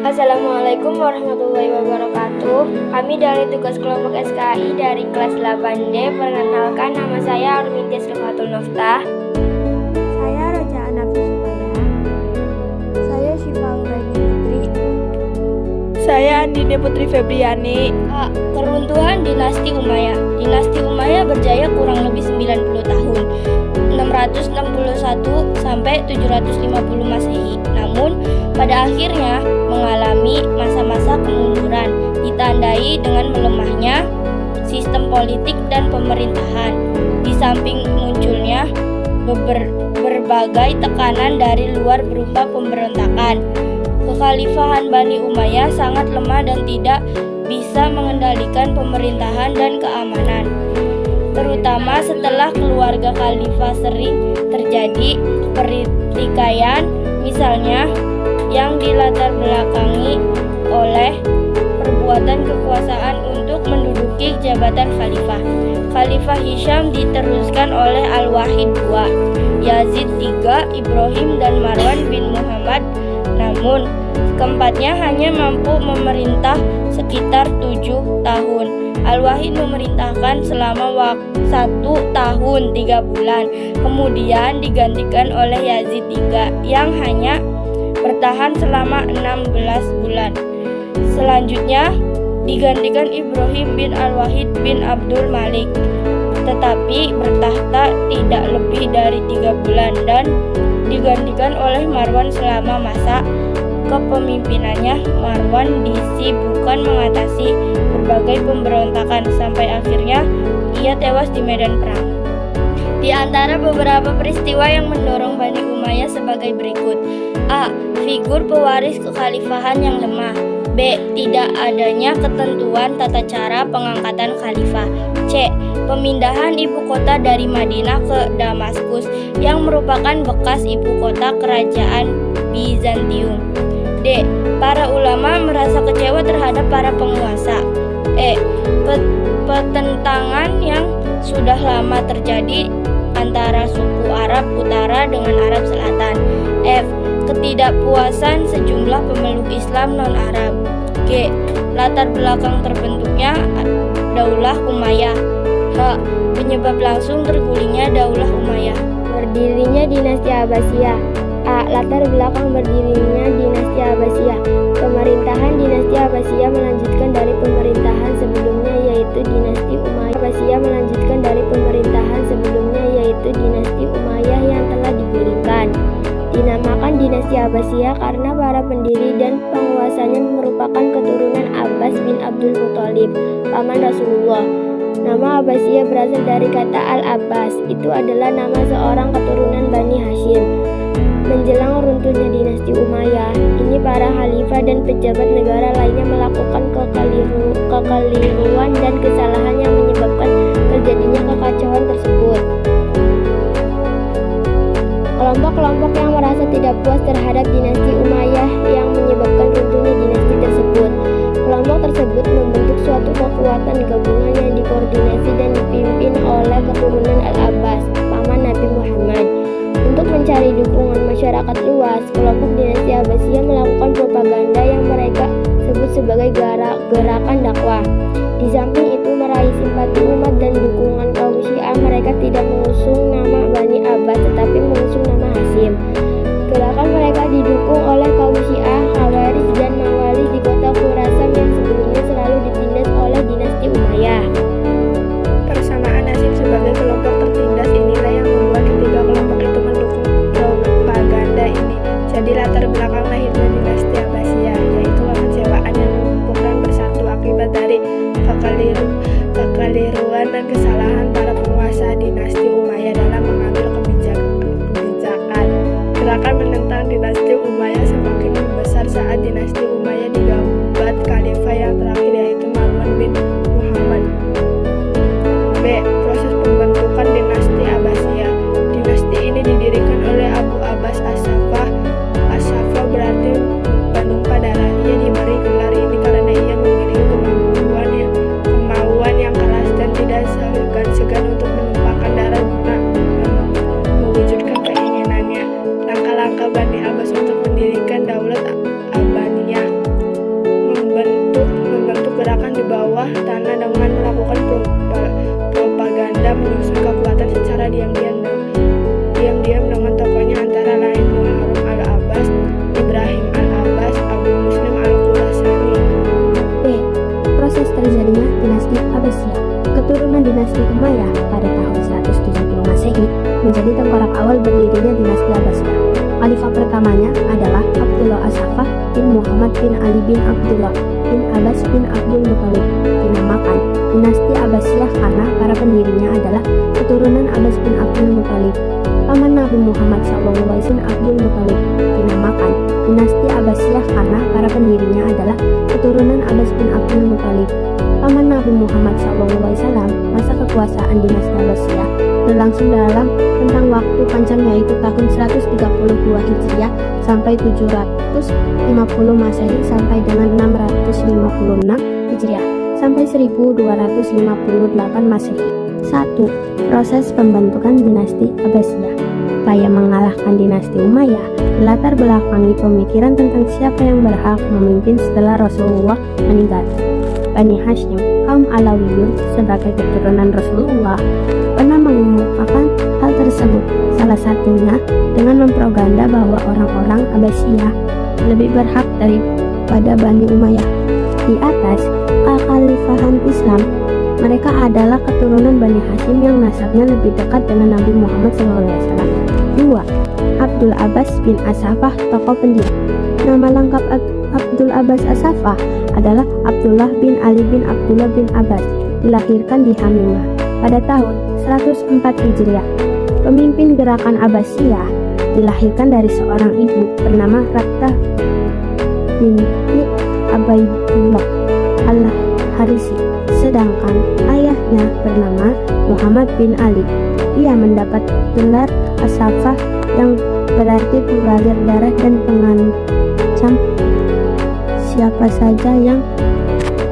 Assalamualaikum warahmatullahi wabarakatuh. Kami dari tugas kelompok SKI dari kelas 8D. Perkenalkan, nama saya Armintias Rifatul Noftah. Saya Roja Anafi Supaya. Saya Syifa Anggraini Putri. Saya Andine Putri Febriani. A. Keruntuhan Dinasti Umayyah. Dinasti Umayyah berjaya kurang lebih 90 tahun, 661 sampai 750 Masehi. Namun, pada akhirnya mengalami masa-masa kemunduran, ditandai dengan melemahnya sistem politik dan pemerintahan. Di samping munculnya berbagai tekanan dari luar berupa pemberontakan, kekhalifahan Bani Umayyah sangat lemah dan tidak bisa mengendalikan pemerintahan dan keamanan. Terutama setelah keluarga khalifah sering terjadi pertikaian, misalnya yang dilatar belakangi oleh perbuatan kekuasaan untuk menduduki jabatan khalifah. Khalifah Hisham diteruskan oleh Al-Wahid II, Yazid III, Ibrahim dan Marwan bin Muhammad. Namun, keempatnya hanya mampu memerintah sekitar 7 tahun. Al-Wahid memerintahkan selama 1 tahun 3 bulan, kemudian digantikan oleh Yazid III yang hanya bertahan selama 16 bulan. Selanjutnya digantikan Ibrahim bin Al-Wahid bin Abdul Malik, tetapi bertahta tidak lebih dari 3 bulan dan digantikan oleh Marwan. Selama masa kepemimpinannya, Marwan disibukkan mengatasi berbagai pemberontakan sampai akhirnya ia tewas di medan perang. Di antara beberapa peristiwa yang mendorong Bani Umayyah sebagai berikut. A. Figur pewaris kekhalifahan yang lemah. B. Tidak adanya ketentuan tata cara pengangkatan khalifah. C. Pemindahan ibu kota dari Madinah ke Damaskus yang merupakan bekas ibu kota kerajaan Bizantium. D. Para ulama merasa kecewa terhadap para penguasa. E. Pertentangan yang sudah lama terjadi antara suku Arab Utara dengan Arab Selatan. F. Ketidakpuasan sejumlah pemeluk Islam non-Arab. G. Latar belakang terbentuknya Daulah Umayyah. H. Penyebab langsung tergulingnya Daulah Umayyah. Berdirinya Dinasti Abbasiyah. A. Latar belakang berdirinya Dinasti Abbasiyah. Pemerintahan Dinasti Abbasiyah melanjutkan dari pemerintahan sebelumnya, yaitu Dinasti Umayyah. Abbasiyah melanjutkan dari pemerintahan sebelumnya, yaitu Dinasti Umayyah yang telah digulingkan. Dinamakan Dinasti Abbasiyah karena para pendiri dan penguasanya merupakan keturunan Abbas bin Abdul Muthalib, paman Rasulullah. Nama Abbasiyah berasal dari kata Al-Abbas, itu adalah nama seorang keturunan Bani Hashim. Menjelang runtuhnya Dinasti Umayyah, ini para khalifah dan pejabat negara lainnya melakukan kekeliruan dan kesalahan yang menyebabkan terjadinya kekacauan tersebut. Kelompok-kelompok yang merasa tidak puas terhadap Dinasti Umayyah yang menyebabkan runtuhnya dinasti tersebut. Kelompok tersebut membentuk suatu kekuatan gabungan yang dikoordinasi dan dipimpin oleh keturunan Al-Abbas, paman Nabi Muhammad. Untuk mencari dukungan masyarakat luas, kelompok Dinasti Abbasiyah melakukan propaganda yang mereka sebut sebagai gerakan dakwah. Di samping itu meraih simpati umat dan dukungan kaum Syiah, mereka tidak mengusung nama Bani Abbas tetapi mengusung nama Hashim. Gerakan mereka didukung oleh kaum Syiah, Khawarij dan Mawali di kota Khurasan yang sebelumnya selalu ditindas oleh Dinasti Umayyah. Persamaan Hashim sebagai kelompok tertindas inilah yang membuat ketiga kelompok itu mendukung propaganda ini. Jadi latar belakang lahirnya Dinasti Abbasiyah yaitu kekecewaan yang menumpuk dan bersatu akibat dari kekeliruan dan kesalahan para penguasa Dinasti Umayyah dalam mengambil dinasti Umayyah pada tahun 170 Masehi menjadi tengkorak awal berdirinya dinasti Abbasiyah. Khalifah pertamanya adalah Abdullah As-Saffah bin Muhammad bin Ali bin Abdullah bin Abbas bin Abdul Muthalib. Dinamakan dinasti Abbasiyah karena para pendirinya adalah keturunan Abbas bin Abdul Muthalib. Paman Nabi Muhammad SAW Abdul Muthalib. Dinamakan dinasti Abbasiyah karena para pendirinya adalah keturunan Abbas bin Abdul Muthalib. Paman Nabi Muhammad SAW, masa kekuasaan dinasti Abbasiyah berlangsung dalam rentang waktu panjang yaitu tahun 132 Hijriah sampai 750 Masehi sampai dengan 656 Hijriah sampai 1258 Masehi. 1. Proses pembentukan dinasti Abbasiyah. Upaya mengalahkan dinasti Umayyah latar belakangi pemikiran tentang siapa yang berhak memimpin setelah Rasulullah meninggal. Bani Hashim, kaum Alawiyun sebagai keturunan Rasulullah, pernah mengemukakan hal tersebut, salah satunya dengan mempropaganda bahwa orang-orang Abbasiyah lebih berhak daripada Bani Umayyah. Di atas kekhalifahan Islam, mereka adalah keturunan Bani Hashim yang nasabnya lebih dekat dengan Nabi Muhammad SAW. 2. Abdul Abbas bin As-Saffah, tokoh pendiri. Nama lengkap Abdul Abbas As-Saffah adalah Abdullah bin Ali bin Abdullah bin Abbas, dilahirkan di Hamimah pada tahun 104 Hijriah. Pemimpin gerakan Abbasiyah, dilahirkan dari seorang ibu bernama Rabtah binti Abaidullah al-Harisi, sedangkan ayahnya bernama Muhammad bin Ali. Ia mendapat gelar As-Saffah yang berarti pengalir darah dan pengancam siapa saja yang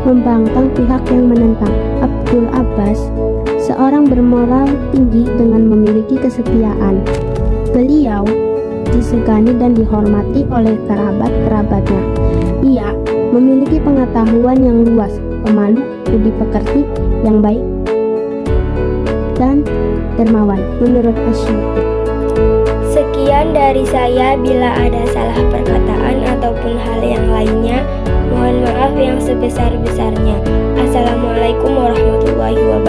membangkang pihak yang menentang. Abdul Abbas seorang bermoral tinggi dengan memiliki kesetiaan. Beliau disegani dan dihormati oleh kerabat-kerabatnya. Ia memiliki pengetahuan yang luas, pemalu, budi pekerti yang baik, dan dermawan menurut Asy'ari. Sekian dari saya. Bila ada salah perkataan ataupun hal yang lainnya, mohon maaf yang sebesar-besarnya. Assalamualaikum warahmatullahi wabarakatuh.